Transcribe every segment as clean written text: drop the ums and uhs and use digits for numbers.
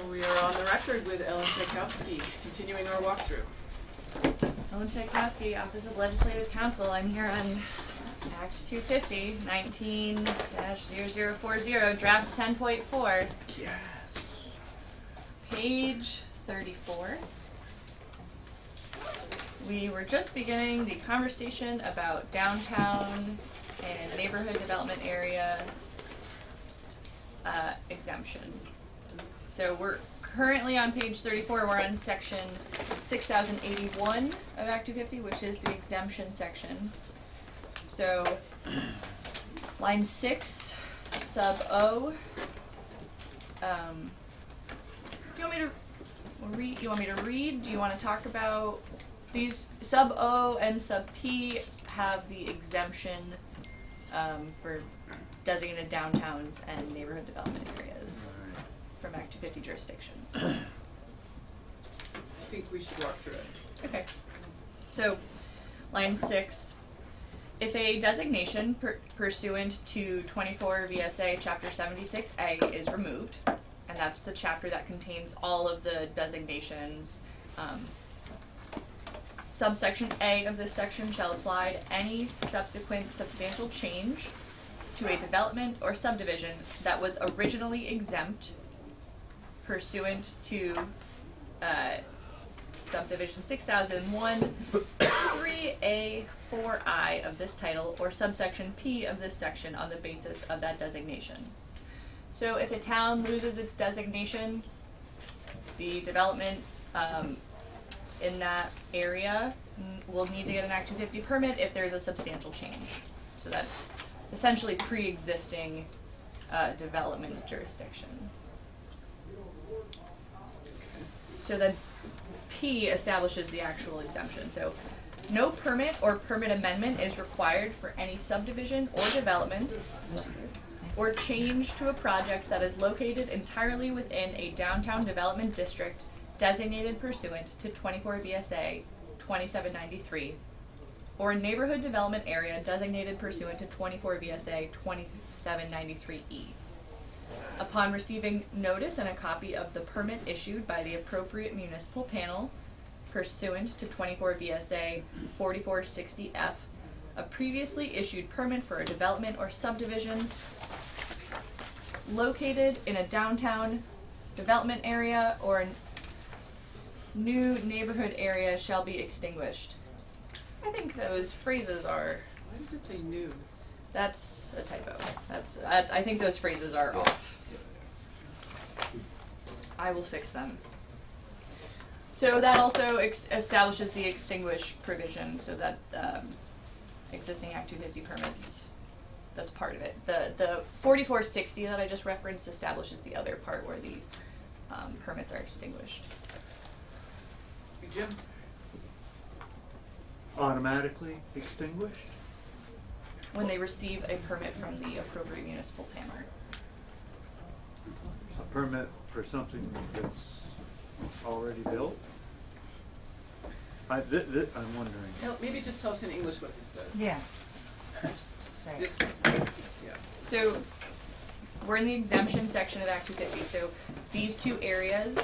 We are on the record with Ellen Czajkowski, continuing our walkthrough. Ellen Czajkowski, Office of Legislative Counsel. I'm here on Act 250, 19-0040, Draft 10.4. Yes. Page 34. We were just beginning the conversation about downtown and neighborhood development area exemption. So we're currently on page 34, we're on section 6081 of Act 250, which is the exemption section. So, line 6, sub O. Do you want me to read? Do you want to talk about these? Sub O and sub P have the exemption for designated downtowns and neighborhood development areas from Act 250 jurisdiction. I think we should walk through it. Okay. So, line 6. If a designation pursuant to 24 VSA Chapter 76A is removed, and that's the chapter that contains all of the designations, subsection A of this section shall apply to any subsequent substantial change to a development or subdivision that was originally exempt pursuant to subdivision 6001, 3A, 4I of this title, or subsection P of this section on the basis of that designation. So if a town loses its designation, the development in that area will need to get an Act 250 permit if there's a substantial change. So that's essentially pre-existing development jurisdiction. So then P establishes the actual exemption. So no permit or permit amendment is required for any subdivision or development or change to a project that is located entirely within a downtown development district designated pursuant to 24 VSA 2793 or a neighborhood development area designated pursuant to 24 VSA 2793E. Upon receiving notice and a copy of the permit issued by the appropriate municipal panel pursuant to 24 VSA 4460F, a previously issued permit for a development or subdivision located in a downtown development area or a new neighborhood area shall be extinguished. I think those phrases are... Why does it say new? That's a typo. I think those phrases are off. I will fix them. So that also establishes the extinguish provision, so that existing Act 250 permits, that's part of it. The 4460 that I just referenced establishes the other part where the permits are extinguished. Hey, Jim? Automatically extinguished? When they receive a permit from the appropriate municipal panel. A permit for something that's already built? I'm wondering. No, maybe just tell us in English what this does. Yeah. Say. This, yeah. So we're in the exemption section of Act 250. So these two areas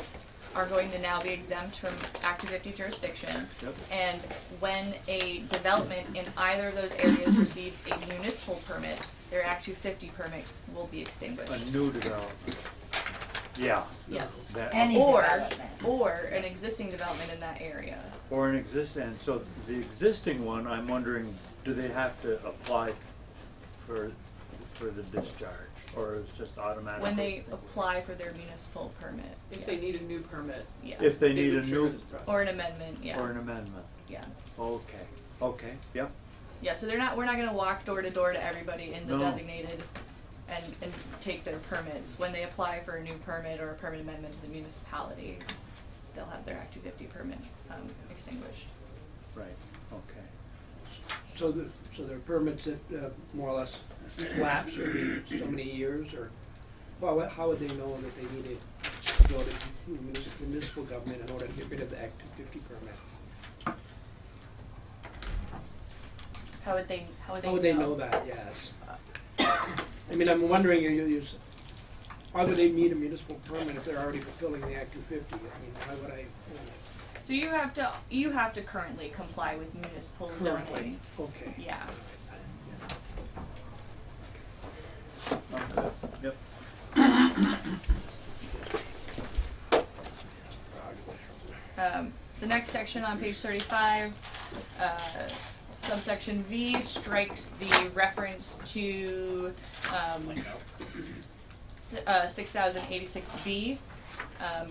are going to now be exempt from Act 250 jurisdiction. Yep. And when a development in either of those areas receives a municipal permit, their Act 250 permit will be extinguished. A new development. Yeah. Yes. That, Any Or development. an existing development in that area. or an existing, so the existing one, I'm wondering, do they have to apply for the discharge? Or is it just automatic? When they apply for their municipal permit. If they need a new permit. Yeah. If they it need a would trigger new, this process. Or an amendment, yeah. or an amendment? Yeah. Okay, yep. Yeah, so we're not gonna walk door to door to everybody in the No. designated and take their permits. When they apply for a new permit or a permit amendment to the municipality, they'll have their Act 250 permit extinguished. Right, okay. So there are permits that more or less lapse or be so many years, or, well, how would they know that they needed to go to the municipal government in order to get rid of the Act 250 permit? How would they How would they know that, yes? I mean, I'm wondering, Why would they need a municipal permit if they're already fulfilling the Act 250? I mean, why would I? So you have to currently comply with municipal zoning. Okay. Yeah. Yep. The next section on page 35, subsection V strikes the reference to 6086B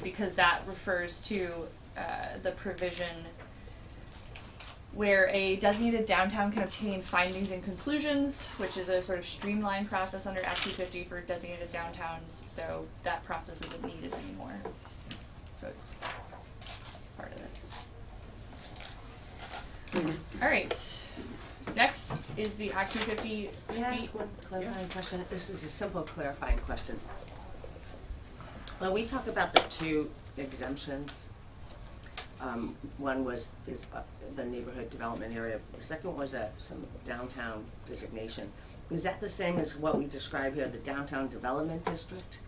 because that refers to the provision where a designated downtown can obtain findings and conclusions, which is a sort of streamlined process under Act 250 for designated downtowns, so that process isn't needed anymore. So it's part of this. Alright, next is the Act 250 May I ask one clarifying question? This is a simple clarifying question. When we talk about the two exemptions, one is the neighborhood development area. The second was some downtown designation. Is that the same as what we describe here, the downtown development district?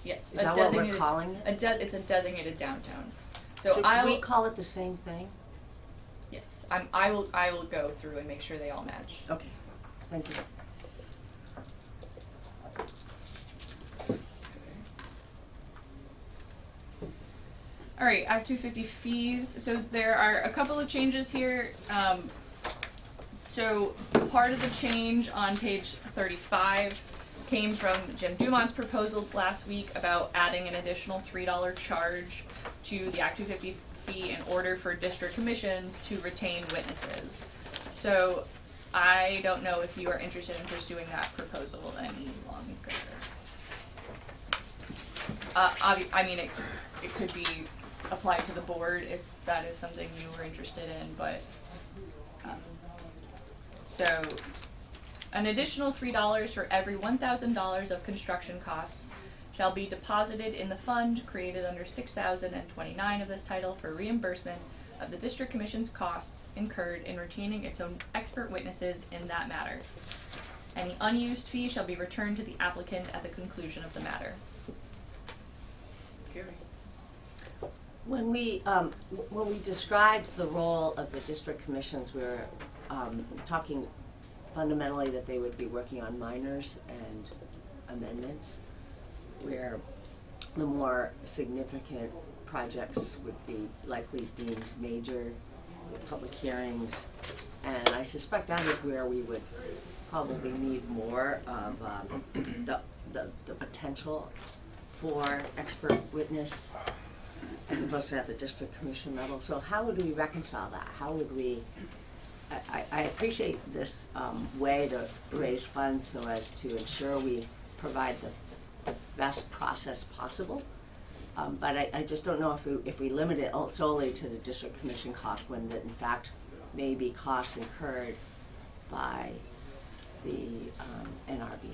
Yes. Is that what we're calling it? It's a designated downtown. So So we call it the same thing? yes, I will go through and make sure they all match. Okay, thank you. Alright, Act 250 fees. So there are a couple of changes here. So part of the change on page 35 came from Jim Dumont's proposal last week about adding an additional $3 charge to the Act 250 fee in order for district commissions to retain witnesses. So I don't know if you are interested in pursuing that proposal any longer. I mean, it could be applied to the board if that is something you were interested in, but, so, an additional $3 for every $1,000 of construction costs shall be deposited in the fund created under 6029 of this title for reimbursement of the district commission's costs incurred in retaining its own expert witnesses in that matter. Any unused fee shall be returned to the applicant at the conclusion of the matter. Gary? When we described the role of the district commissions, we were talking fundamentally that they would be working on minors and amendments, where the more significant projects would be likely deemed major with public hearings. And I suspect that is where we would probably need more of the potential for expert witness as opposed to at the district commission level. So how would we reconcile that? How would we, I appreciate this way to raise funds so as to ensure we provide the best process possible. But I just don't know if we limit it solely to the district commission cost when that in fact may be costs incurred by the NRB.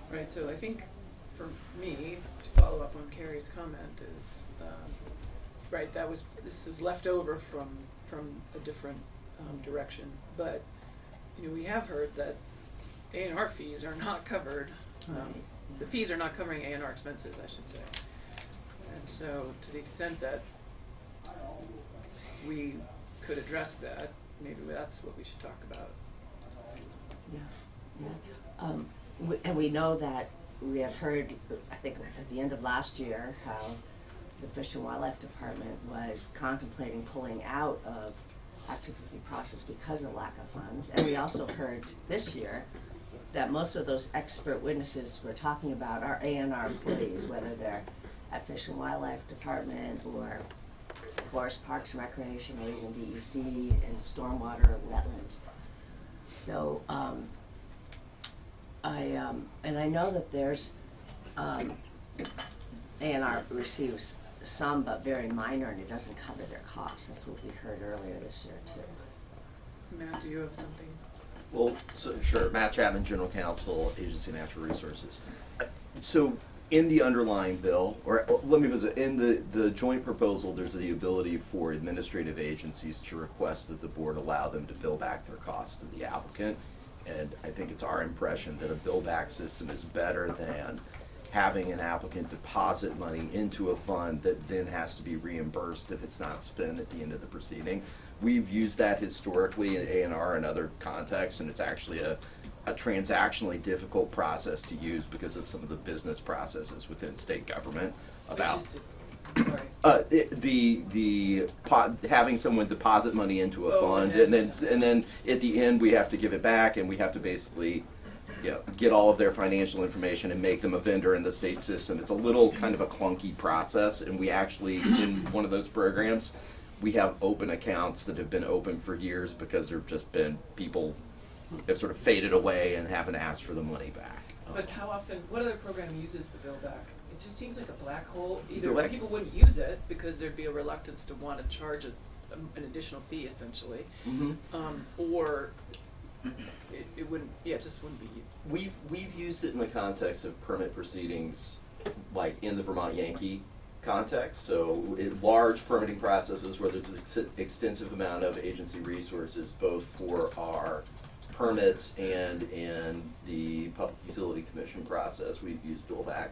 Right, so I think for me, to follow up on Carrie's comment is, right, this is left over from a different direction, but, you know, we have heard that A&R fees are not covered, the fees are not covering A&R expenses, I should say. And so, to the extent that we could address that, maybe that's what we should talk about. Yeah. And we know that we have heard, I think at the end of last year, how the Fish and Wildlife Department was contemplating pulling out of Act 250 process because of lack of funds. And we also heard this year that most of those expert witnesses we're talking about are A&R employees, whether they're at Fish and Wildlife Department or Forest Parks and Recreation or even DEC and stormwater or wetlands. So I know that there's A&R receives some but very minor and it doesn't cover their costs. That's what we heard earlier this year too. Matt, do you have something? Well, so, sure. Matt Chapman, General Counsel, Agency of Natural Resources. So in the underlying bill, or let me put it, in the joint proposal, there's the ability for administrative agencies to request that the board allow them to bill back their costs to the applicant. And I think it's our impression that a bill back system is better than having an applicant deposit money into a fund that then has to be reimbursed if it's not spent at the end of the proceeding. We've used that historically in A&R and other contexts, and it's actually a transactionally difficult process to use because of some of the business processes within state government about Which is sorry. having someone deposit money into a Oh, fund, yes. and then at the end we have to give it back, and we have to basically, get all of their financial information and make them a vendor in the state system. It's a little kind of a clunky process, and we actually, in one of those programs, we have open accounts that have been open for years because there have just been people have sort of faded away and haven't asked for the money back. But how often, what other program uses the bill back? It just seems like a black hole. Either Bill back? people wouldn't use it because there'd be a reluctance to want to charge an additional fee essentially, or it wouldn't, it just wouldn't be. We've used it in the context of permit proceedings, like in the Vermont Yankee context. So large permitting processes where there's an extensive amount of agency resources, both for our permits and in the Public Utility Commission process, we've used billback.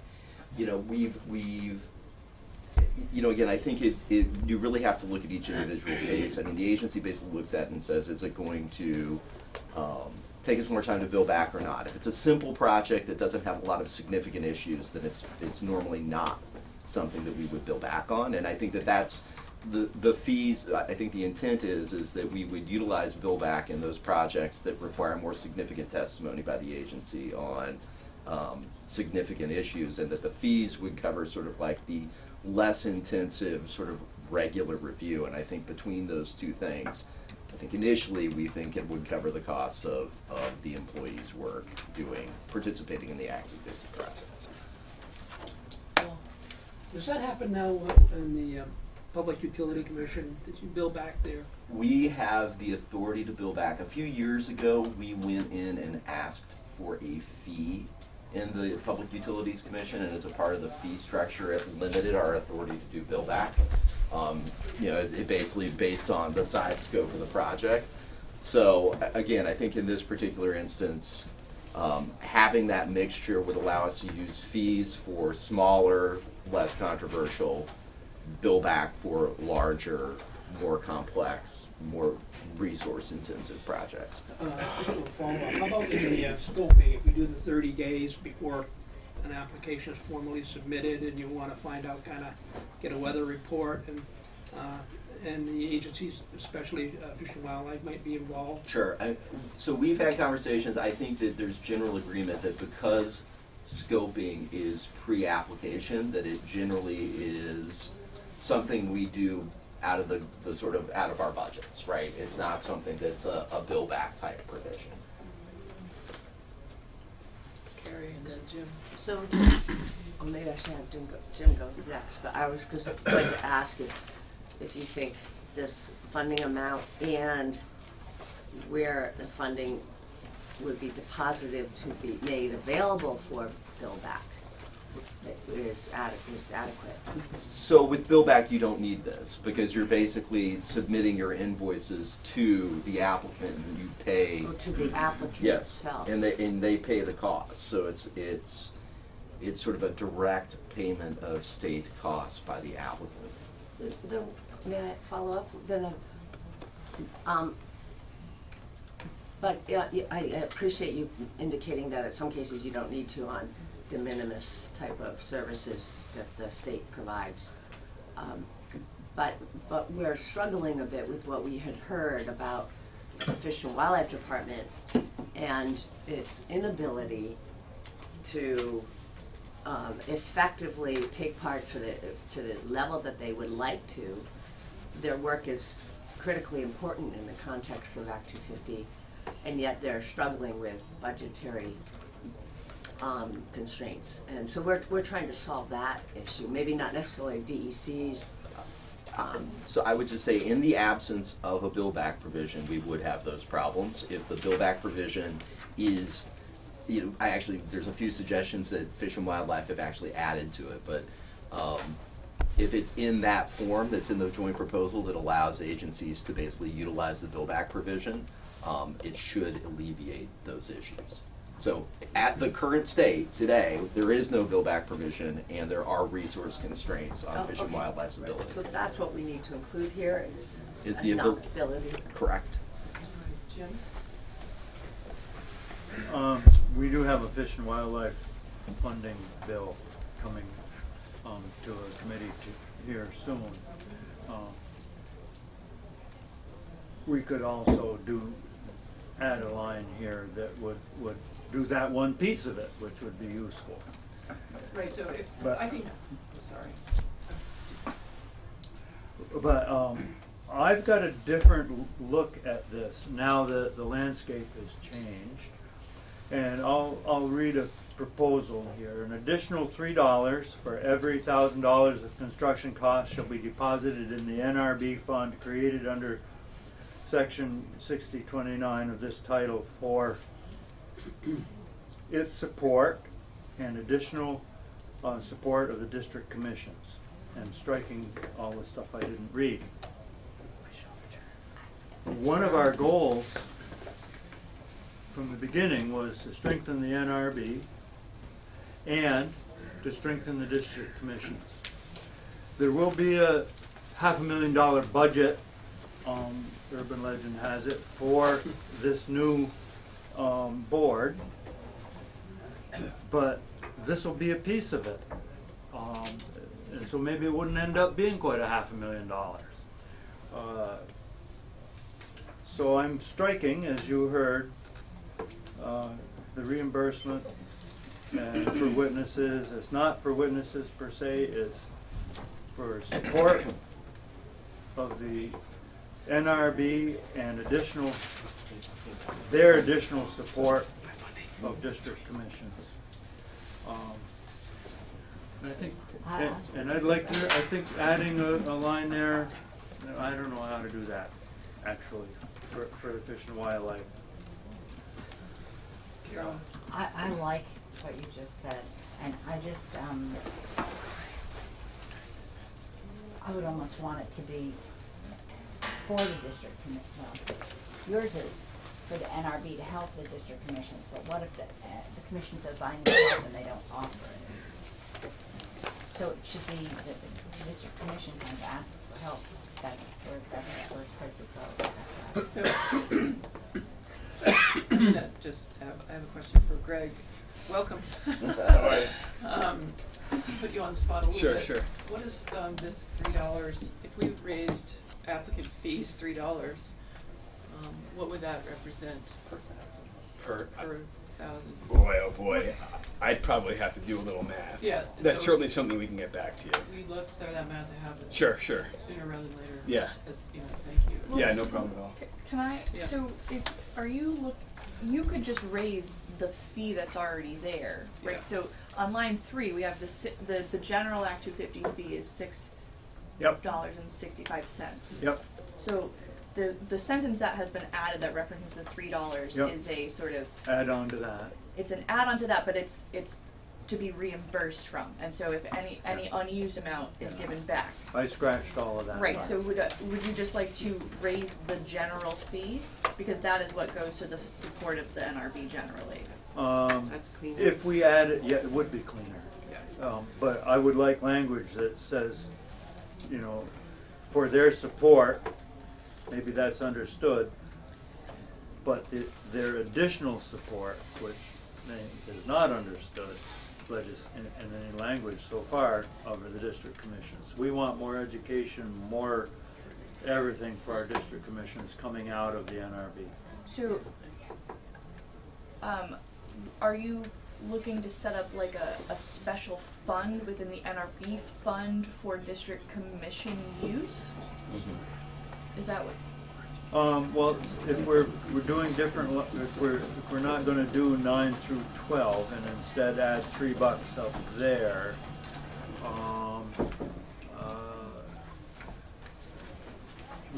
Again, I think you really have to look at each individual case. I mean, the agency basically looks at it and says, is it going to take us more time to bill back or not? If it's a simple project that doesn't have a lot of significant issues, then it's normally not something that we would bill back on. And I think that's the fees. I think the intent is that we would utilize bill back in those projects that require more significant testimony by the agency on significant issues, and that the fees would cover sort of like the less intensive sort of regular review. And I think between those two things, I think initially we think it would cover the cost of the employees' work participating in the Acts of 50 process. Does that happen now in the Public Utility Commission? Did you bill back there? We have the authority to bill back. A few years ago, we went in and asked for a fee in the Public Utilities Commission, and as a part of the fee structure, it limited our authority to do bill back. It basically based on the size, scope of the project. So again, I think in this particular instance, having that mixture would allow us to use fees for smaller, less controversial, bill back for larger, more complex, more resource-intensive projects. Just a follow-up. How about in the scoping? If we do the 30 days before an application is formally submitted and you want to find out, get a weather report, and the agencies, especially Fish and Wildlife, might be involved? Sure. So we've had conversations. I think that there's general agreement that because scoping is pre-application, that it generally is something we do out of the sort of out of our budgets, right? It's not something that's a bill back type provision. Carrie and then Jim. So, maybe I should have Jim go next, but I was just going to ask if you think this funding amount and where the funding would be deposited to be made available for bill back is adequate. So with bill back, you don't need this because you're basically submitting your invoices to the applicant and you pay. Or to the applicant Yes, itself. and they pay the cost. So it's sort of a direct payment of state costs by the applicant. May I follow up? But I appreciate you indicating that in some cases you don't need to on de minimis type of services that the state provides. But we're struggling a bit with what we had heard about the Fish and Wildlife Department and its inability to effectively take part to the level that they would like to. Their work is critically important in the context of Act 250, and yet they're struggling with budgetary constraints. And so we're trying to solve that issue, maybe not necessarily DEC's. So I would just say in the absence of a bill back provision, we would have those problems. If the bill back provision is, there's a few suggestions that Fish and Wildlife have actually added to it, but if it's in that form that's in the joint proposal that allows agencies to basically utilize the bill back provision, it should alleviate those issues. So at the current state today, there is no bill back provision, and there are resource constraints on Oh, Fish and okay. Wildlife's ability. So that's what we need to include here Is the enough ability. Correct. Jim? We do have a Fish and Wildlife funding bill coming to a committee here soon. We could also add a line here that would do that one piece of it, which would be useful. Right, so if, But- I think, sorry. But I've got a different look at this now that the landscape has changed. And I'll read a proposal here. An additional $3 for every $1,000 of construction costs shall be deposited in the NRB fund created under Section 6029 of this title for its support and additional support of the district commissions, and striking all the stuff I didn't read. One of our goals from the beginning was to strengthen the NRB and to strengthen the district commissions. There will be a $500,000 budget, Urban Legend has it, for this new board, but this will be a piece of it. And so maybe it wouldn't end up being quite a $500,000. So I'm striking, as you heard, the reimbursement and for witnesses. It's not for witnesses per se, it's for support of the NRB and their additional support of district commissions. And I think, and I'd like to, I think adding a line there, I don't know how to do that, actually, for the Fish and Wildlife. Carol? I like what you just said, and I just, I would almost want it to be for the district well, yours is for the NRB to help the district commissions, but what if the commission says, I need help, and they don't offer it? So it should be that the district commission kind of asks for help. That's the first place to go. So, I'm gonna just I have a question for Greg. Welcome. Put you on the spot a little bit. Sure. What is this $3, if we raised applicant fees $3, what would that represent Per per thousand? boy, oh boy, I'd probably have to do a little math. Yeah. That's so certainly something we can get back to you. We'd love to throw that math to have it. Sure. Sooner rather than later. Yeah. As, you know, thank you. Well, Yeah, no problem at all. Can I, Yeah. so you could just raise the fee that's already there, right? Yeah. So on line 3, we have the general Act 250 fee is $6.65. Yep. So the sentence that has been added that references the $3 Yep. is a sort of, Add on to that. it's an add-on to that, but it's to be reimbursed from. And so if any unused amount is Yeah. given back. I scratched all of that. Right, so would you just like to raise the general fee? Because that is what goes to the support of the NRB generally. That's clean. If we add it, yeah, it would be cleaner. Yeah. But I would like language that says, you know, for their support, maybe that's understood, but their additional support, which is not understood, in any language so far over the district commissions. We want more education, more everything for our district commissions coming out of the NRB. So, are you looking to set up like a special fund within the NRB fund for district commission use? Is that what? Well, if we're doing different, if we're not gonna do 9 through 12 and instead add $3 up there,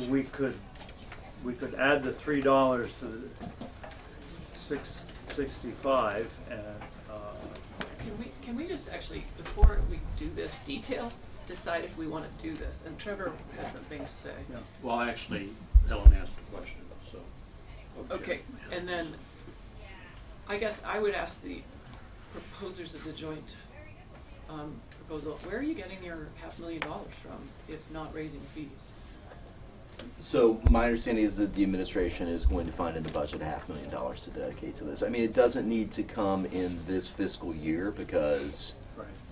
we could add the $3 to the $6.65 and, Can we just actually, before we do this, decide if we wanna do this? And Trevor had something to say. yeah. Well, actually, Ellen asked a question, so. Okay, and then I guess I would ask the proposers of the joint proposal, where are you getting your $500,000 from, if not raising fees? So my understanding is that the administration is going to find in the budget $500,000 to dedicate to this. I mean, it doesn't need to come in this fiscal year because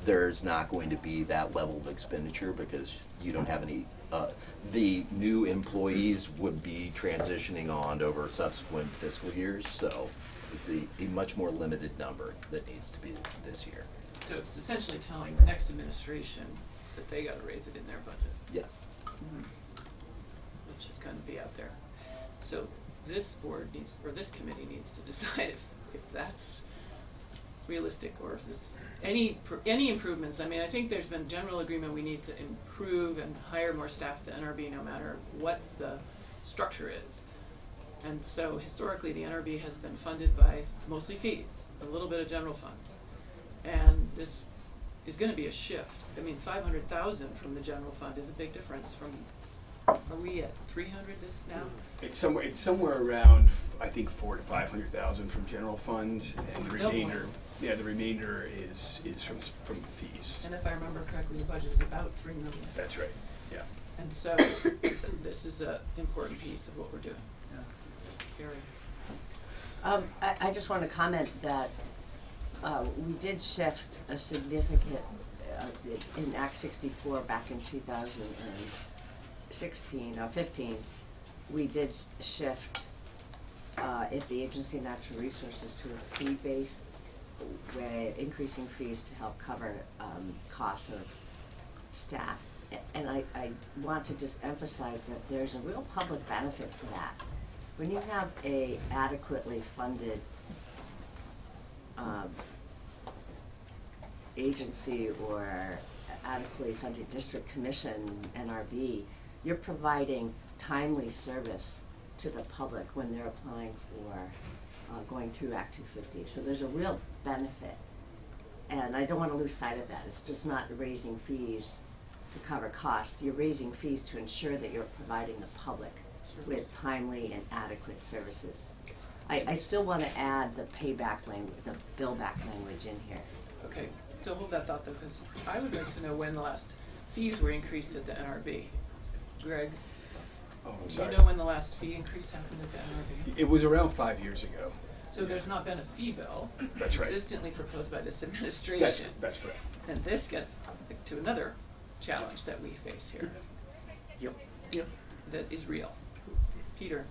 there's not going to be that level of expenditure because you don't have any, the new employees would be transitioning on over subsequent fiscal years, so it's a much more limited number that needs to be this year. So it's essentially telling the next administration that they gotta raise it in their budget. Yes. Which should kind of be out there. So this board needs, or this committee needs to decide if that's realistic or if there's any improvements. I mean, I think there's been general agreement we need to improve and hire more staff at the NRB no matter what the structure is. And so historically, the NRB has been funded by mostly fees, a little bit of general funds. And this is gonna be a shift. I mean, 500,000 from the general fund is a big difference from, are we at 300 this now? It's somewhere around, I think, 400,000 to 500,000 from general fund, and the Double. remainder, yeah, the remainder is from fees. And if I remember correctly, the budget is about 3 million. That's right, yeah. And so this is an important piece of what we're doing. Carrie? I just want to comment that we did shift a significant, in Act 64 back in 2016 or 15, we did shift if the Agency of Natural Resources to a fee-based way, increasing fees to help cover costs of staff. And I want to just emphasize that there's a real public benefit for that. When you have a adequately funded agency or adequately funded district commission, NRB, you're providing timely service to the public when they're applying for going through Act 250. So there's a real benefit. And I don't want to lose sight of that. It's just not raising fees to cover costs. You're raising fees to ensure that you're providing the public with timely and adequate services. I still want to add the payback language, the bill back language in here. Okay, so hold that thought though, because I would like to know when the last fees were increased at the NRB. Greg, Oh, I'm do sorry. you know when the last fee increase happened at the NRB? It was around 5 years ago. So there's not been a fee bill That's right. consistently proposed by this administration. That's correct. And this gets to another challenge that we face here. Yep. That is real. Peter?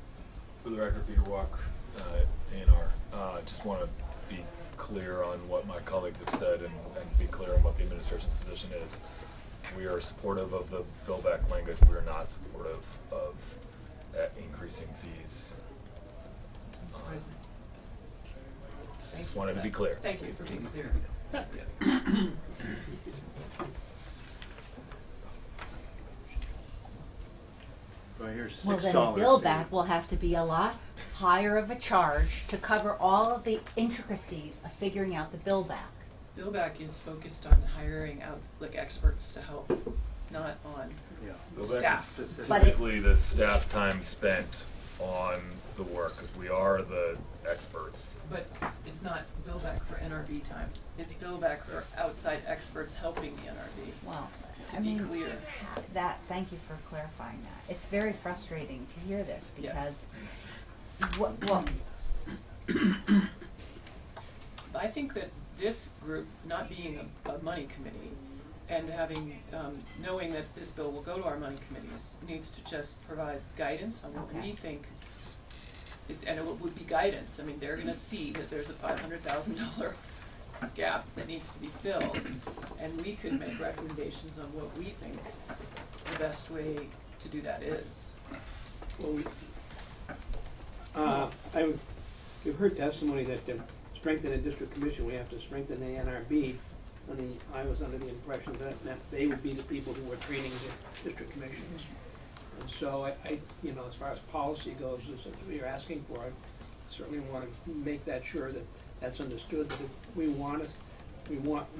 For the record, Peter Walke, A&R. Just want to be clear on what my colleagues have said and be clear on what the administration's position is. We are supportive of the bill back language. We are not supportive of increasing fees. Surprise me. Thank Just you wanted for to be that. clear. Thank you for being clear. Do I hear $6? Well, then the bill back will have to be a lot higher of a charge to cover all of the intricacies of figuring out the bill back. Bill back is focused on hiring out like experts to help, not on Yeah. Bill back staff. is But it- typically the staff time spent on the work, because we are the experts. But it's not bill back for NRB time. It's bill back for outside experts helping the NRB. Well, To I be mean, clear. thank you for clarifying that. It's very frustrating to hear this Yes. because well, I think that this group, not being a money committee and having, knowing that this bill will go to our money committees, needs to just provide guidance on what we Okay. think. And it would be guidance. I mean, they're gonna see that there's a $500,000 gap that needs to be filled. And we could make recommendations on what we think the best way to do that is. Well, you've heard testimony that to strengthen a district commission, we have to strengthen the NRB. I was under the impression that they would be the people who were training the district commissions. And so I as far as policy goes, as you're asking for, I certainly want to make that sure that that's understood, that if we want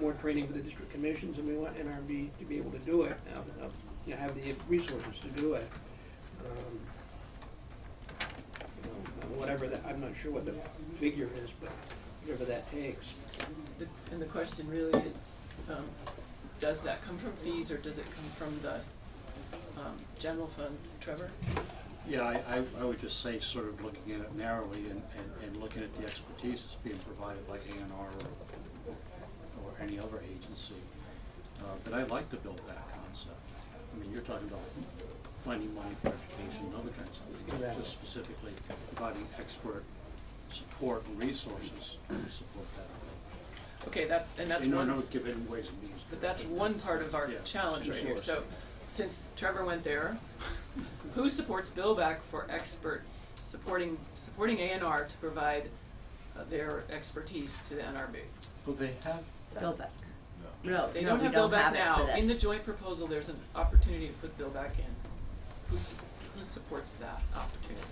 more training for the district commissions, and we want NRB to be able to do it, have the resources to do it. Whatever that, I'm not sure what the figure is, but whatever that takes. And the question really is, does that come from fees or does it come from the general fund, Trevor? Yeah, I would just say, sort of looking at it narrowly and looking at the expertise that's being provided by A&R or any other agency. But I like the build-back concept. I mean, you're talking about finding money for education and other kinds of things, Yeah. just specifically providing expert support and resources to support that approach. Okay, that's You know, one. I don't give any ways and means. But that's one part of our Yeah, challenge right here. resource. So, since Trevor went there, who supports Bill back for supporting A&R to provide their expertise to the NRB? Well, they have that. Bill back. No. No, They no, don't we have Bill don't back have it now. for In the this. joint proposal, there's an opportunity to put Bill back in. Who supports that opportunity?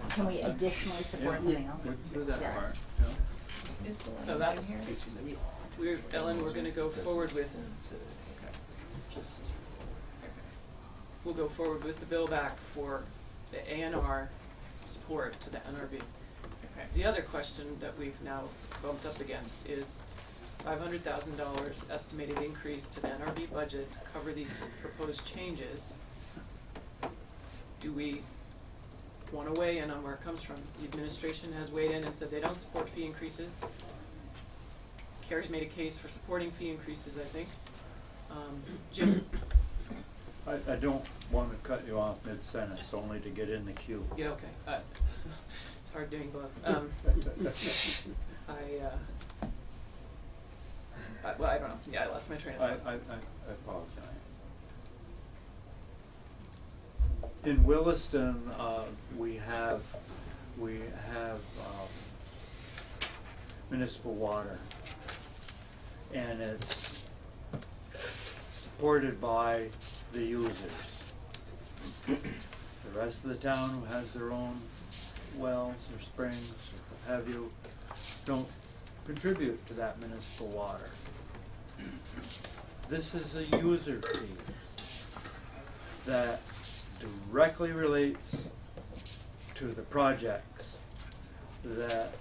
Can we additionally support Yeah. something else? We do that Yeah. part, yeah. Is the So language that's, in here? Ellen, we're gonna go forward with, we'll go forward with the bill back for the A&R support to the NRB. Okay. The other question that we've now bumped up against is $500,000 estimated increase to the NRB budget to cover these proposed changes. Do we want to weigh in on where it comes from? The administration has weighed in and said they don't support fee increases. Carrie's made a case for supporting fee increases, I think. Jim? I don't want to cut you off mid-sentence, only to get in the queue. Yeah, okay. It's hard doing both. Well, I don't know. Yeah, I lost my train of I thought. apologize. In Williston, we have municipal water, and it's supported by the users. The rest of the town, who has their own wells or springs or what have you, don't contribute to that municipal water. This is a user fee that directly relates to the projects that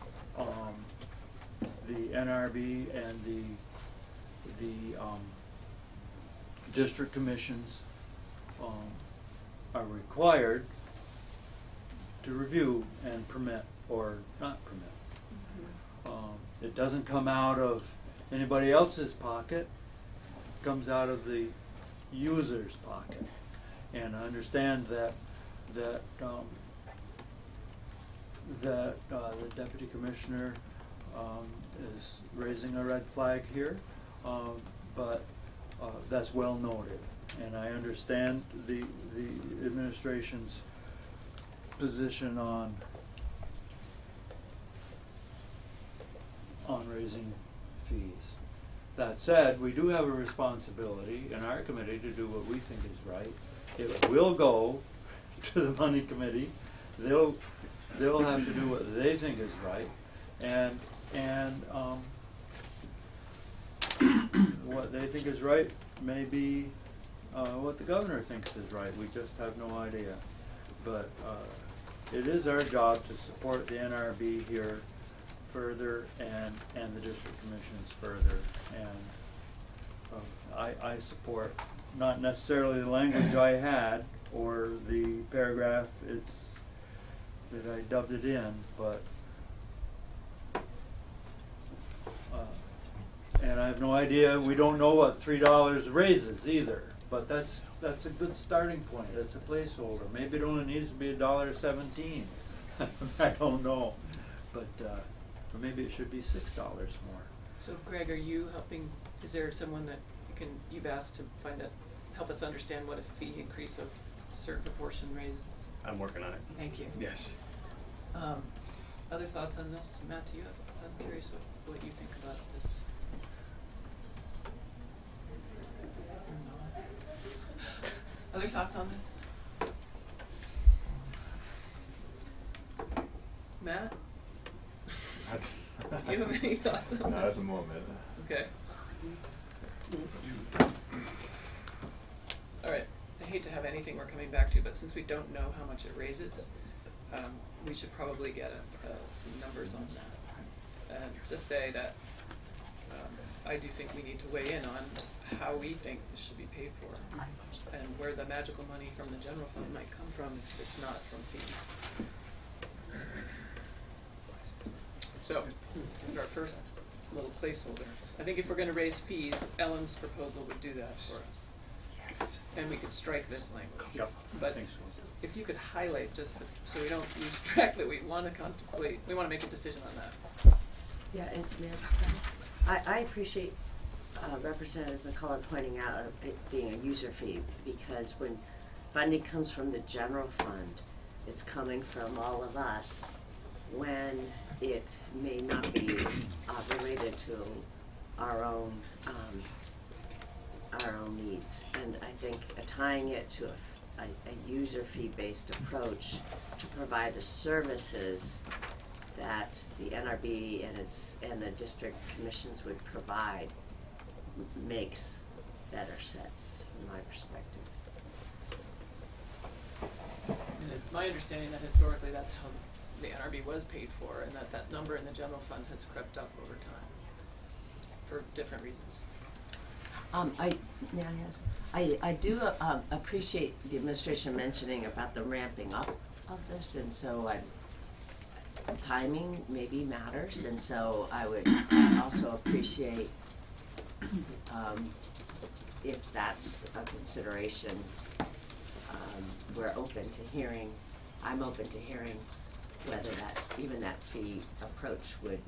the NRB and the district commissions are required to review and permit or not permit. It doesn't come out of anybody else's pocket, it comes out of the user's pocket. And I understand that the deputy commissioner is raising a red flag here, but that's well noted. And I understand the administration's position on raising fees. That said, we do have a responsibility in our committee to do what we think is right. It will go to the money committee. They'll have to do what they think is right, and what they think is right may be what the governor thinks is right. We just have no idea. But it is our job to support the NRB here further and the district commissions further. And I support not necessarily the language I had or the paragraph that I dubbed it in, but and I have no idea, we don't know what $3 raises either, but that's a good starting point. It's a placeholder. Maybe it only needs to be $1.17. I don't know, but or maybe it should be $6 more. So Greg, are you helping, is there someone that you've asked to help us understand what a fee increase of a certain proportion raises? I'm working on it. Thank you. Yes. Other thoughts on this? Matt, do you have, I'm curious what you think about this. Other thoughts on this? Matt? Do you have any thoughts on this? Not at the moment. Okay. All right. I hate to have anything we're coming back to, but since we don't know how much it raises, we should probably get some numbers on that. and just say that I do think we need to weigh in on how we think this should be paid for, and where the magical money from the general fund might come from if it's not from fees. So, our first little placeholder. I think if we're gonna raise fees, Ellen's proposal would do that for us. And we could strike this language. Yep. But if you could highlight just so we don't lose track that we wanna contemplate, we wanna make a decision on that. Yeah, and I appreciate Representative McCullough pointing out it being a user fee, because when funding comes from the general fund, it's coming from all of us when it may not be related to our own needs. And I think tying it to a user fee based approach to provide the services that the NRB and the district commissions would provide makes better sense from my perspective. And it's my understanding that historically that's how the NRB was paid for, and that number in the general fund has crept up over time for different reasons. I do appreciate the administration mentioning about the ramping up of this, and so timing maybe matters, and so I would also appreciate if that's a consideration. We're open to hearing, I'm open to hearing whether even that fee approach would,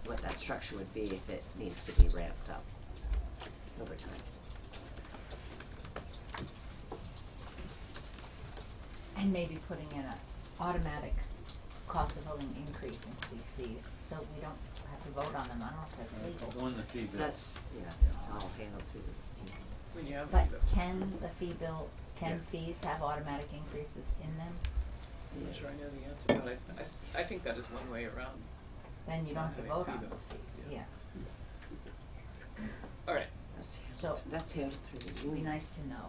what that structure would be if it needs to be ramped up over time. And maybe putting in an automatic cost of living increase into these fees, so we don't have to vote on them. I don't know if that's legal. On the fee bill. That's, it's all handled through the. When you have But the can the fee bill, Yeah. fees have automatic increases in them? I'm not sure I know the answer, but I think that is one way around. Then you don't have to Having vote fee on the bills. fee, yeah. All right. That's handled through the It'd be union. nice to know.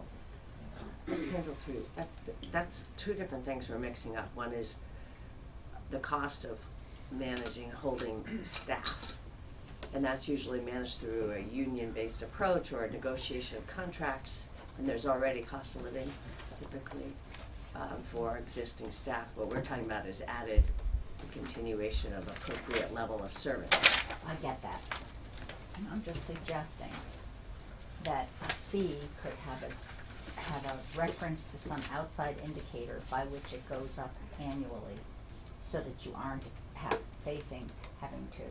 That's handled through, that's two different things we're mixing up. One is the cost of managing, holding staff. And that's usually managed through a union-based approach or a negotiation of contracts. And there's already cost of living typically for existing staff. What we're talking about is added continuation of appropriate level of service. I get that. And I'm just suggesting that a fee could have a reference to some outside indicator by which it goes up annually, so that you aren't having to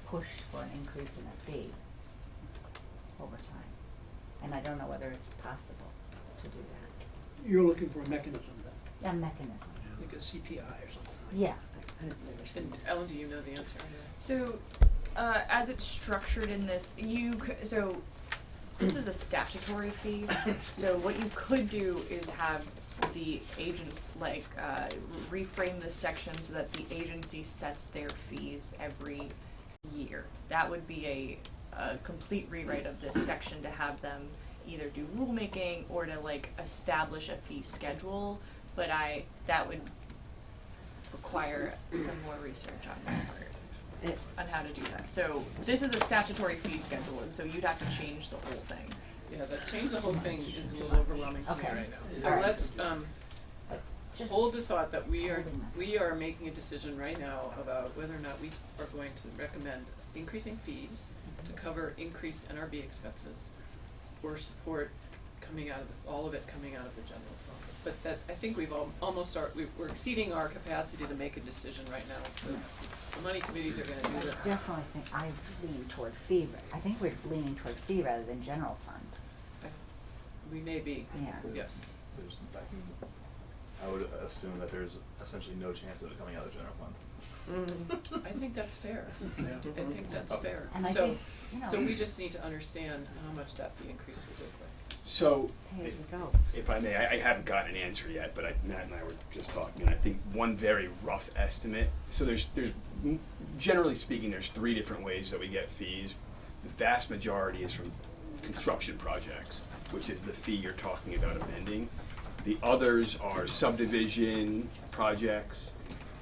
push for an increase in a fee over time. And I don't know whether it's possible to do that. You're looking for a mechanism then, A mechanism, like a CPI or something. yeah. I've never seen And that. Ellen, do you know the answer? So, as it's structured in this, so this is a statutory fee. So what you could do is have the agents reframe this section so that the agency sets their fees every year. That would be a complete rewrite of this section to have them either do rulemaking or to establish a fee schedule. But that would require some more research on my part on how to do that. So this is a statutory fee schedule, and so you'd have to change the whole thing. Yeah, that change the whole thing is a little overwhelming to me Okay. right now. So All right. let's Just hold the thought that we holding are making a decision right now about whether or not we are going to recommend increasing fees to cover increased NRB expenses or support all of it coming out of the general fund. But that, I think we're exceeding our capacity to make a decision right now. So the money committees are gonna do I this. definitely think I lean toward fee. I think we're leaning toward fee rather than general fund. We may be, Yeah. yes. I would assume that there's essentially no chance of it coming out of the general fund. I think that's fair. I think that's fair. And I So, think, so we just need to understand how much that fee increase would look like. So, pay as you go. if I may, I haven't gotten an answer yet, but Matt and I were just talking, and I think one very rough estimate, so there's generally speaking, there's 3 different ways that we get fees. The vast majority is from construction projects, which is the fee you're talking about amending. The others are subdivision projects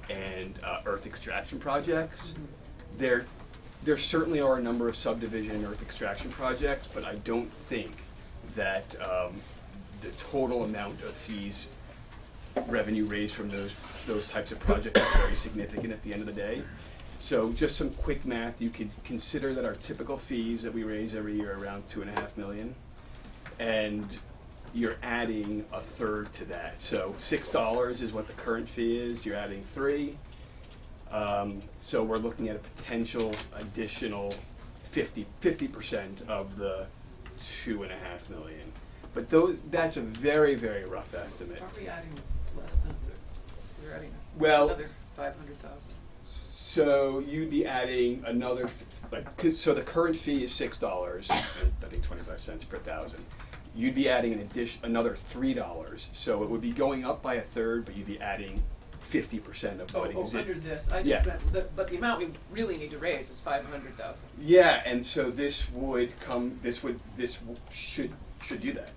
and earth extraction projects. there certainly are a number of subdivision and earth extraction projects, but I don't think that the total amount of fees revenue raised from those types of projects is very significant at the end of the day. So just some quick math, you could consider that our typical fees that we raise every year are around $2.5 million, and you're adding a third to that. So $6 is what the current fee is, you're adding 3. So we're looking at a potential additional 50% of the $2.5 million. But that's a very, very rough estimate. Aren't we adding less than, we're adding Well, another 500,000? so you'd be adding another, so the current fee is $6, and I think 25 cents per thousand. You'd be adding another $3, so it would be going up by a third, but you'd be adding 50% of what exists. Under this, I just Yeah. meant, but the amount we really need to raise is 500,000. Yeah, and so this should do that.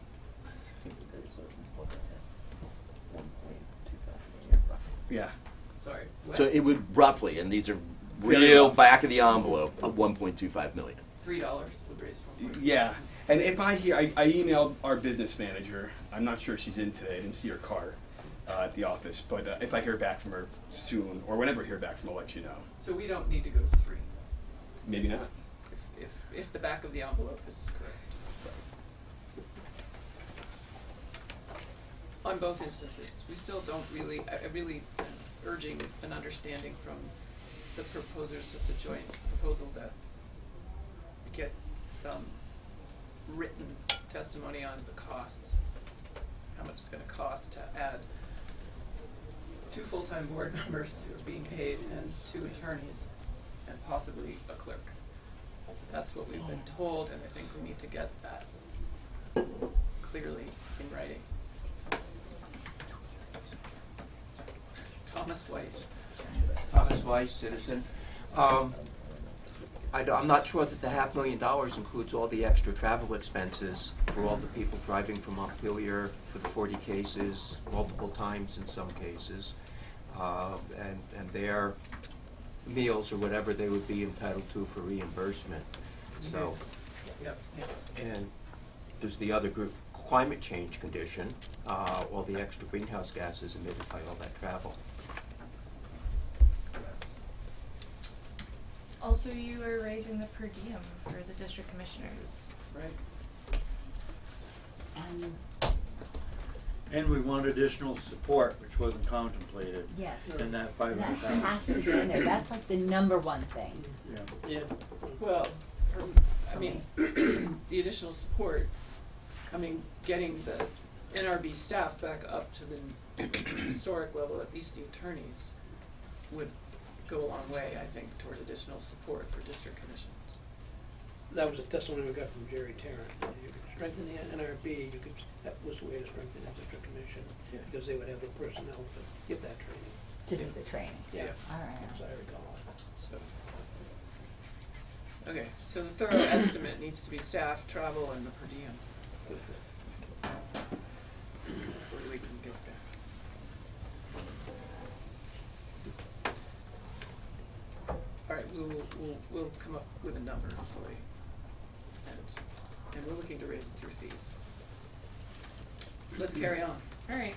Yeah. Sorry. So it would roughly, and these are Very real rough. back of the envelope, of 1.25 million. $3 would raise 1. Yeah, and if I emailed our business manager. I'm not sure she's in today. I didn't see her car at the office, but if I hear back from her soon, or whenever I hear back from her, I'll let you know. So we don't need to go to 3, Maybe not. if the back of the envelope is correct. On both instances, we still don't really, I really am urging an understanding from the proposers of the joint proposal that get some written testimony on the costs. How much it's gonna cost to add 2 full-time board members who are being paid and 2 attorneys and possibly a clerk. That's what we've been told, and I think we need to get that clearly in writing. Thomas Weiss. Thomas Weiss, citizen. I'm not sure that the $500,000 includes all the extra travel expenses for all the people driving from Montpelier for the 40 cases, multiple times in some cases, and their meals or whatever they would be entitled to for reimbursement. So, Yep, yes. and there's the other group, climate change condition, all the extra greenhouse gases emitted by all that travel. Yes. Also, you are raising the per diem for the district commissioners. Right. And we want additional support, which wasn't contemplated Yes. in that That 500,000. has to be in there. That's like the number one thing. Yeah. Yeah. Well, I mean, the additional support getting the NRB staff back up to the historic level, at least the attorneys, would go a long way, I think, toward additional support for district commissions. That was a testimony we got from Jerry Tarrant. You could strengthen the NRB, that was a way to strengthen the district commission, Yeah. because they would have the personnel to give that training. To do the training. Yeah. All right. As I recall. So, okay, so the thorough estimate needs to be staff, travel, and the per diem. Before we can get back. All right, we'll come up with a number, hopefully, and we're looking to raise it through fees. Let's carry on. All right.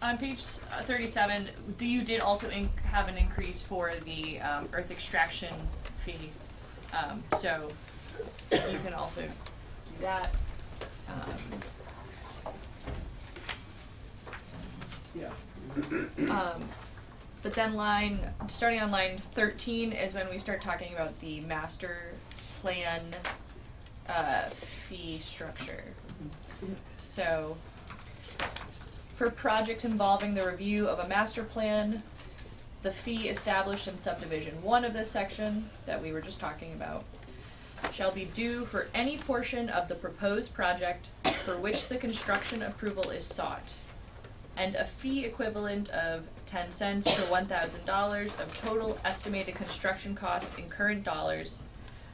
On page 37, you did also have an increase for the earth extraction fee. So you can also do that. Yeah. But then starting on line 13 is when we start talking about the master plan fee structure. So for projects involving the review of a master plan, the fee established in subdivision 1 of this section that we were just talking about shall be due for any portion of the proposed project for which the construction approval is sought, and a fee equivalent of 10 cents per $1,000 of total estimated construction costs in current dollars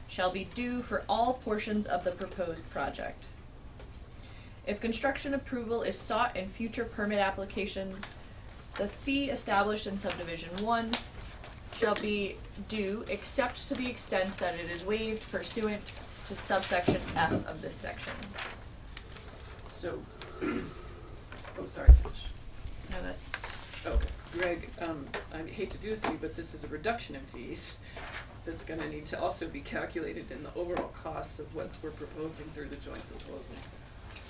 shall be due for all portions of the proposed project. If construction approval is sought in future permit applications, the fee established in subdivision 1 shall be due except to the extent that it is waived pursuant to subsection F of this section. So, oh, sorry, finish. No, that's, Okay, Greg, I hate to do this to you, but this is a reduction in fees that's gonna need to also be calculated in the overall costs of what we're proposing through the joint proposal.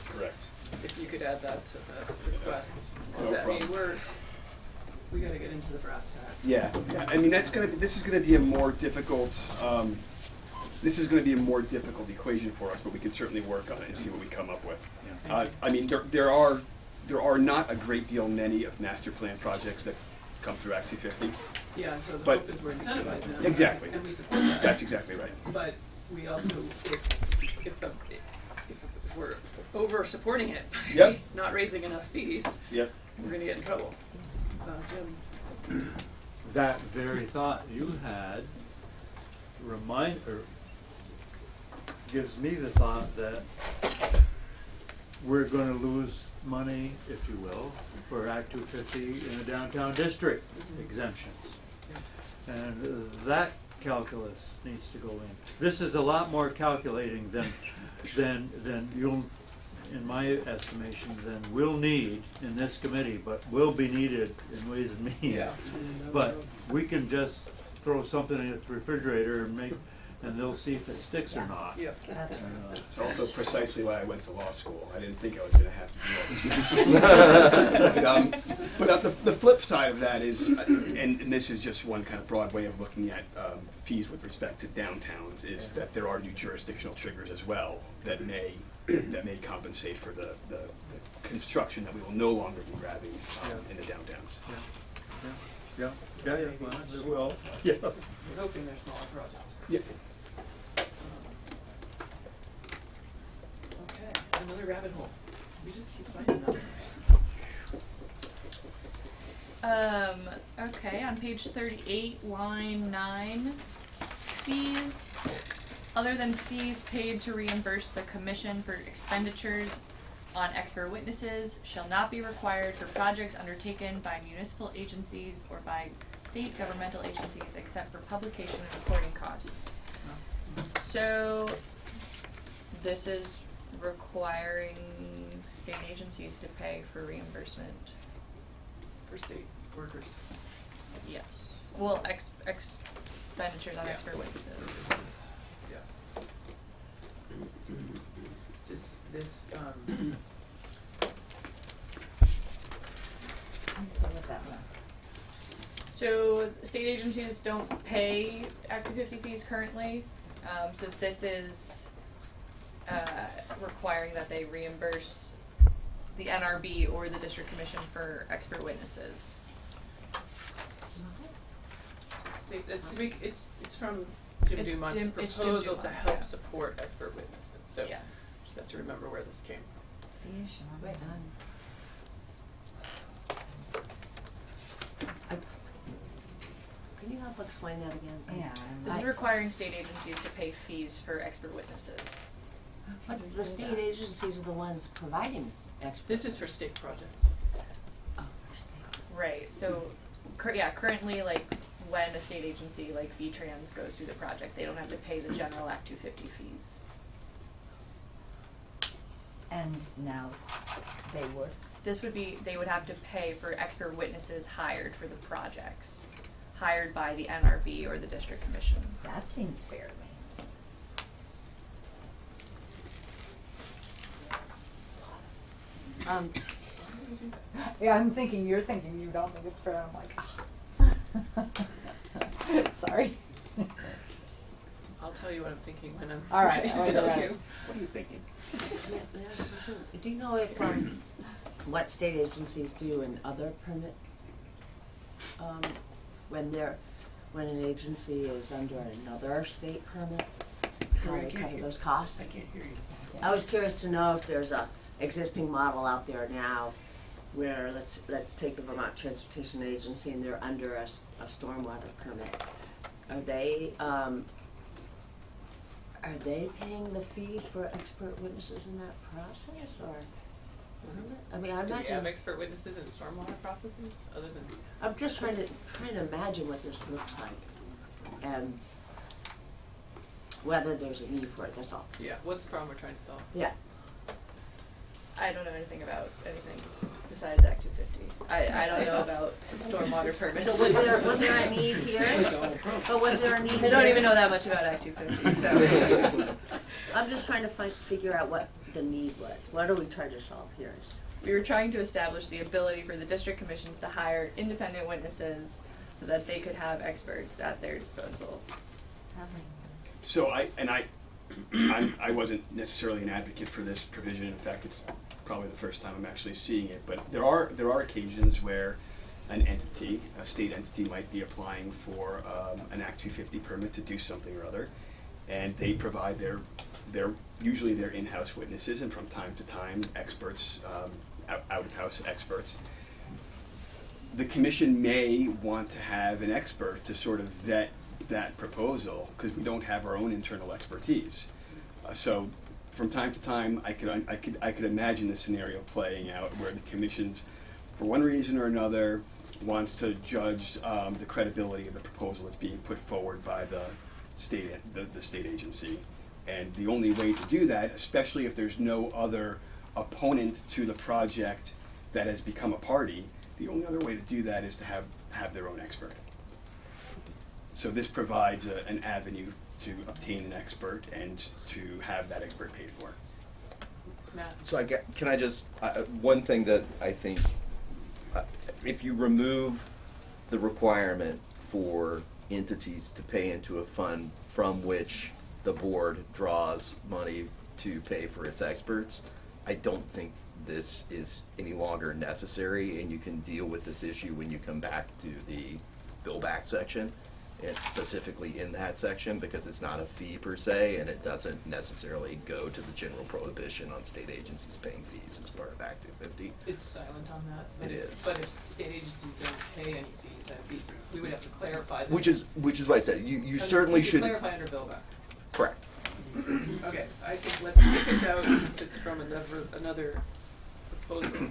Correct. If you could add that to the request, No cause I mean, problem. we gotta get into the brass tacks. Yeah, yeah. I mean, this is gonna be a more difficult, this is gonna be a more difficult equation for us, but we can certainly work on it and see what we come up with. I mean, there are not a great deal many of master plan projects that come through Act 250. Yeah, so the But- hope is we're incentivizing them. Exactly. And we support that. That's exactly right. But we also, if we're over supporting it by Yep. not raising enough fees, Yep. we're gonna get in trouble. Jim? That very thought you had gives me the thought that we're gonna lose money, if you will, for Act 250 in the downtown district exemptions. And that calculus needs to go in. This is a lot more calculating than you'll, in my estimation, than we'll need in this committee, but will be needed in Ways and Means. Yeah. But we can just throw something in the refrigerator and they'll see if it sticks or not. Yep. That's It's also precisely why I went to law school. I didn't think I was going to have to do all this. But the flip side of that is, and this is just one kind of broad way of looking at fees with respect to downtowns, is that there are new jurisdictional triggers as well that may compensate for the construction that we will no longer be grabbing in the downtowns. Yeah, well, there will. Yeah. We're hoping they're smaller projects. Yeah. Okay, another rabbit hole. We just keep finding them. Okay, on page 38, line 9, fees, other than fees paid to reimburse the commission for expenditures on expert witnesses, shall not be required for projects undertaken by municipal agencies or by state governmental agencies except for publication and reporting costs. So, this is requiring state agencies to pay for reimbursement. For state workers. Yes. Well, expenditures on Yeah. expert witnesses. Yeah. It's this, Let me see what that was. So, state agencies don't pay Act 250 fees currently, so this is, requiring that they reimburse the NRB or the district commission for expert witnesses. state, it's from Jim It's Dumont's Jim- it's Jim proposal to Dumont, help yeah. support expert witnesses, so Yeah. just have to remember where this came. Fees shall not be done. Can you help explain that again? Yeah. This is requiring state agencies to pay fees for expert witnesses. But the state agencies are the ones providing experts. This is for state projects. Oh, for state. Right, so, currently, like, when a state agency like V-Trans goes through the project, they don't have to pay the general Act 250 fees. And now they would. This would be, they would have to pay for expert witnesses hired for the projects, hired by the NRB or the district commission. That seems fair to me. Yeah, I'm thinking, you're thinking you don't think it's fair, I'm like, sorry. I'll tell you what I'm thinking when I'm All right, ready to all tell right. you. What are you thinking? Yeah, there's a question. Do you know if, what state agencies do in other permit, when an agency is under another state permit, how they cover those costs? I can't hear you. I was curious to know if there's a existing model out there now where, let's take the Vermont Transportation Agency and they're under a stormwater permit. Are they paying the fees for expert witnesses in that process, or? I mean, I Do we imagine, have expert witnesses in stormwater processes, other than? I'm just trying to imagine what this looks like, and whether there's a need for it, that's all. Yeah, what's the problem we're trying to solve? Yeah. I don't know anything about anything besides Act 250. I don't know about stormwater permits. So was there a need here? But was there a need here? I don't even know that much about Act 250, so. I'm just trying to figure out what the need was. What are we trying to solve here? We were trying to establish the ability for the district commissions to hire independent witnesses so that they could have experts at their disposal. So I wasn't necessarily an advocate for this provision. In fact, it's probably the first time I'm actually seeing it. But there are occasions where an entity, a state entity, might be applying for an Act 250 permit to do something or other, and they provide their usually their in-house witnesses, and from time to time experts, out-of-house experts. The commission may want to have an expert to sort of vet that proposal, because we don't have our own internal expertise. So from time to time, I could imagine the scenario playing out where the commission's, for one reason or another, wants to judge the credibility of the proposal that's being put forward by the state agency. And the only way to do that, especially if there's no other opponent to the project that has become a party, the only other way to do that is to have their own expert. So this provides an avenue to obtain an expert and to have that expert paid for. Matt? So can I just, one thing that I think, if you remove the requirement for entities to pay into a fund from which the board draws money to pay for its experts, I don't think this is any longer necessary, and you can deal with this issue when you come back to the bill back section. It's specifically in that section because it's not a fee per se, and it doesn't necessarily go to the general prohibition on state agencies paying fees as part of Act 250. It's silent on that. But It is. But if state agencies don't pay any fees, we would have to clarify that. Which is why I said you certainly should. Clarify under billback. Correct. Okay, I think let's take this out since it's from another proposal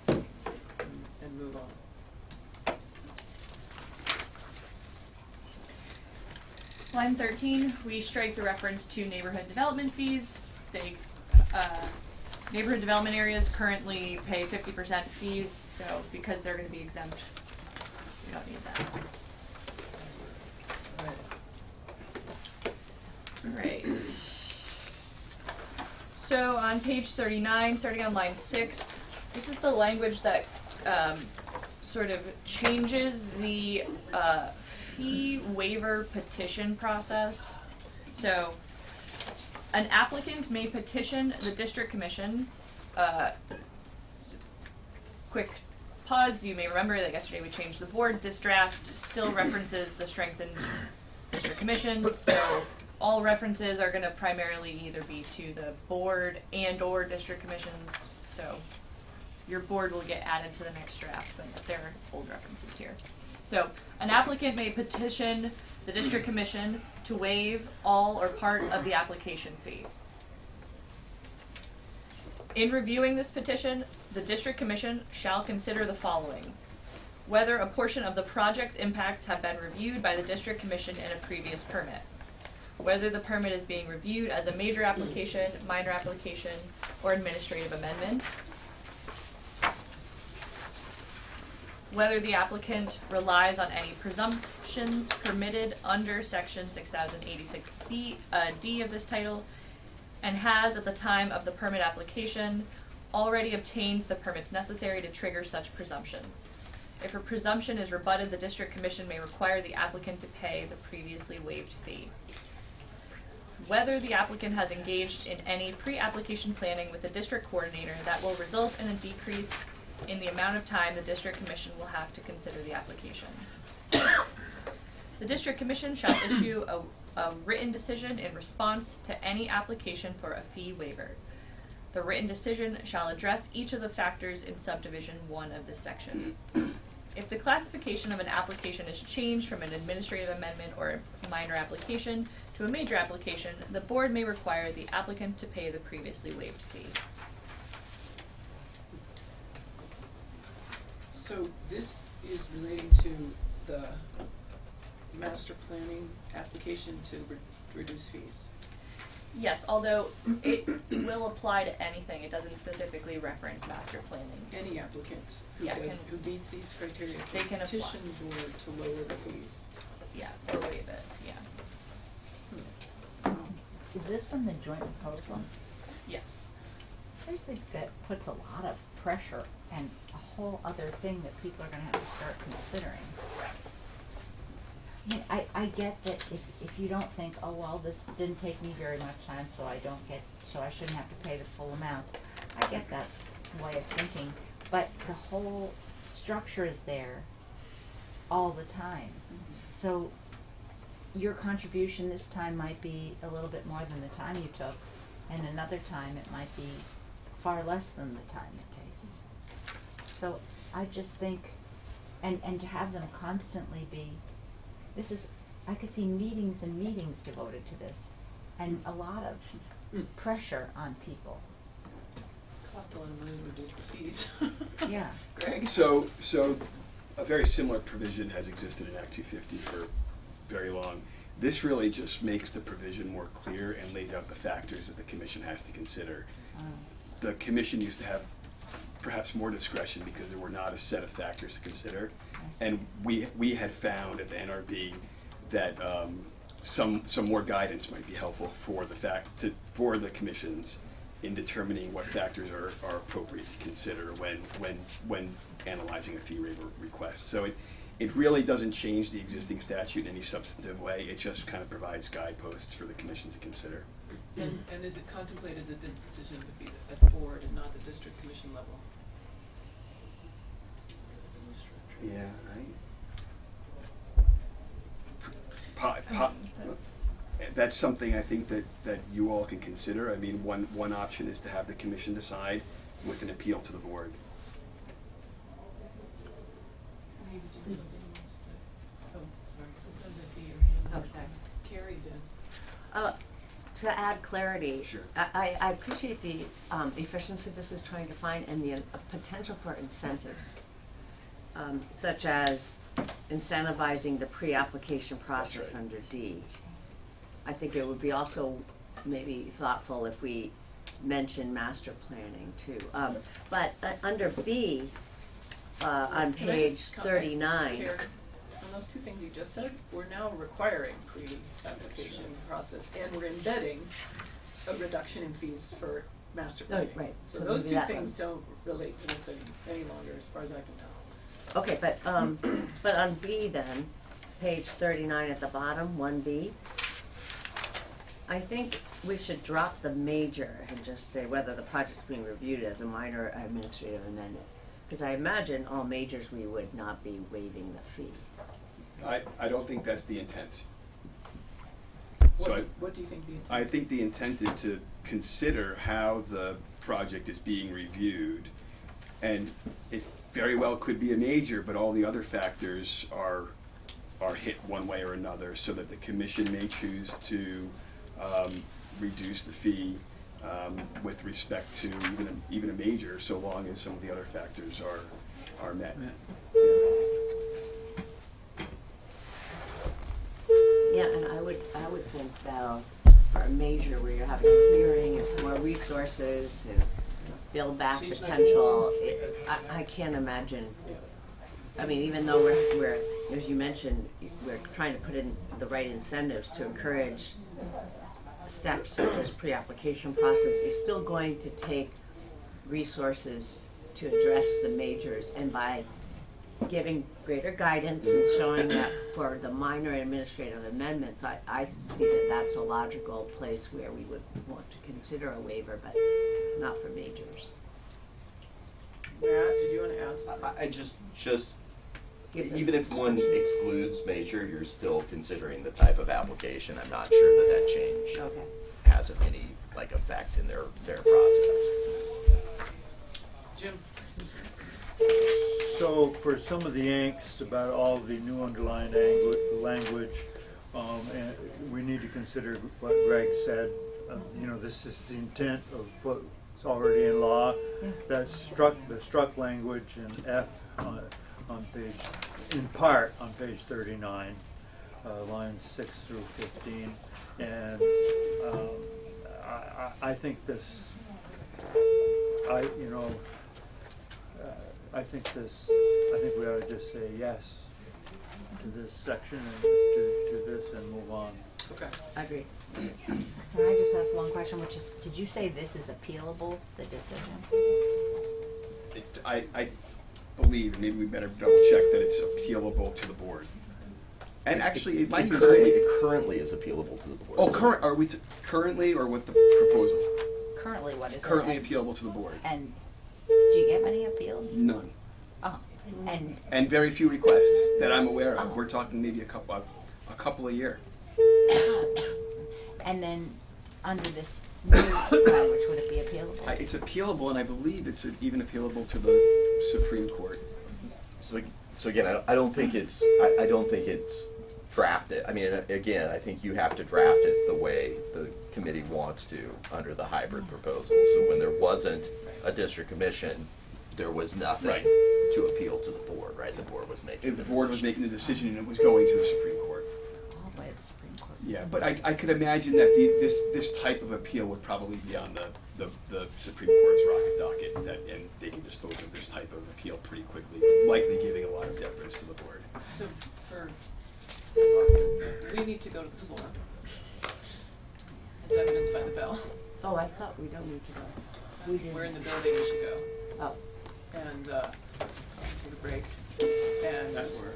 and move on. Line 13, we strike the reference to neighborhood development fees. Neighborhood development areas currently pay 50% fees, so because they're going to be exempt, we don't need that. Right. So on page 39, starting on line 6, this is the language that sort of changes the fee waiver petition process. So an applicant may petition the district commission. Quick pause, you may remember that yesterday we changed the board. This draft still references the strengthened district commissions, so all references are going to primarily either be to the board and or district commissions, so your board will get added to the next draft, but they're old references here. So an applicant may petition the district commission to waive all or part of the application fee. In reviewing this petition, the district commission shall consider the following: whether a portion of the project's impacts have been reviewed by the district commission in a previous permit, whether the permit is being reviewed as a major application, minor application, or administrative amendment, whether the applicant relies on any presumptions permitted under section 6086B, D of this title, and has, at the time of the permit application, already obtained the permits necessary to trigger such presumptions. If a presumption is rebutted, the district commission may require the applicant to pay the previously waived fee. Whether the applicant has engaged in any pre-application planning with the district coordinator that will result in a decrease in the amount of time the district commission will have to consider the application. The district commission shall issue a written decision in response to any application for a fee waiver. The written decision shall address each of the factors in subdivision 1 of this section. If the classification of an application is changed from an administrative amendment or a minor application to a major application, the board may require the applicant to pay the previously waived fee. So this is relating to the master planning application to reduce fees. Yes, although it will apply to anything, it doesn't specifically reference master planning. Any applicant who Yeah, does, can- who meets these criteria They can can apply. petition the board to lower the fees. Yeah, or waive it, yeah. Is this from the joint proposal? Yes. I just think that puts a lot of pressure and a whole other thing that people are gonna have to start considering. I mean, I get that if you don't think, oh, well, this didn't take me very much time, so I shouldn't have to pay the full amount. I get that way of thinking, but the whole structure is there all the time. So your contribution this time might be a little bit more than the time you took, and another time it might be far less than the time it takes. So I just think, and to have them constantly be, I could see meetings and meetings devoted to this, and a lot of pressure on people. Cost a lot of money to reduce the fees. Yeah. Greg? So a very similar provision has existed in Act 250 for very long. This really just makes the provision more clear and lays out the factors that the commission has to consider. The commission used to have perhaps more discretion because there were not a set of factors to consider. And we had found at the NRB that some more guidance might be helpful for the commissions in determining what factors are appropriate to consider when analyzing a fee waiver request. So it really doesn't change the existing statute in any substantive way. It just kind of provides guideposts for the commission to consider. And is it contemplated that this decision would be at the board and not the district commission level? Yeah, that's something I think that you all can consider. I mean, one option is to have the commission decide with an appeal to the board. Maybe do something you want to say. Oh, sorry. Sometimes I see your hand. Oh, sorry. Carrie's in. To add clarity, Sure. I appreciate the efficiency this is trying to find and the potential for incentives, such as incentivizing the pre-application process right. under D. I think it would be also maybe thoughtful if we mention master planning too. But under B, on Can I page just comment, 39. Carrie, on those two things you just said, we're now requiring pre-application process, and we're embedding a reduction in fees for master planning. right. So So those maybe two that things one. don't relate to this any longer, as far as I can tell. Okay, but on B then, page 39 at the bottom, 1B, I think we should drop the major and just say whether the project's being reviewed as a minor administrative amendment. Because I imagine all majors we would not be waiving the fee. I don't think that's the intent. What do you think the intent? I think the intent is to consider how the project is being reviewed, and it very well could be a major, but all the other factors are hit one way or another, so that the commission may choose to reduce the fee with respect to even a major, so long as some of the other factors are met. Yeah, and I would think that for a major where you're having a hearing, it's more resources and build back potential, I can't imagine. I mean, even though we're, as you mentioned, we're trying to put in the right incentives to encourage steps such as pre-application process, it's still going to take resources to address the majors, and by giving greater guidance and showing that for the minor administrative amendments, I see that that's a logical place where we would want to consider a waiver, but not for majors. Matt, did you want to add something? I just even if one excludes major, you're still considering the type of application. I'm not sure that change Okay. has any effect in their process. Jim? So for some of the angst about all the new underlined language, and we need to consider what Greg said. This is the intent of what's already in law. That's the struck language in F on in part on page 39, lines 6 through 15, and I think this, I think we ought to just say yes to this section and to this and move on. Okay. I agree. Can I just ask one question, which is, did you say this is appealable, the decision? I believe, and maybe we better double check that it's appealable to the board. And actually, it might even It currently is appealable to the board. Oh, So- are we currently, or with the proposal? Currently, what is it? Currently appealable to the board. And do you get many appeals? None. Oh, and And very few requests that I'm aware of. Oh. We're talking maybe a couple a year. and then under this new language, would it be appealable? It's appealable, and I believe it's even appealable to the Supreme Court. So again, I don't think it's drafted. I mean, again, I think you have to draft it the way the committee wants to under the hybrid proposal. So when there wasn't a district commission, there was nothing Right. to appeal to the board, right? The board was making The the board was decision. making the decision, and it was going to the Supreme Court. All the way to the Supreme Court. Yeah, but I could imagine that this type of appeal would probably be on the Supreme Court's rocket docket, and they can dispose of this type of appeal pretty quickly, likely giving a lot of deference to the board. So we need to go to the floor. As evidenced by the bell. Oh, I thought we don't need to go. We We're in the building, we should go. Oh, And take a break. And That works.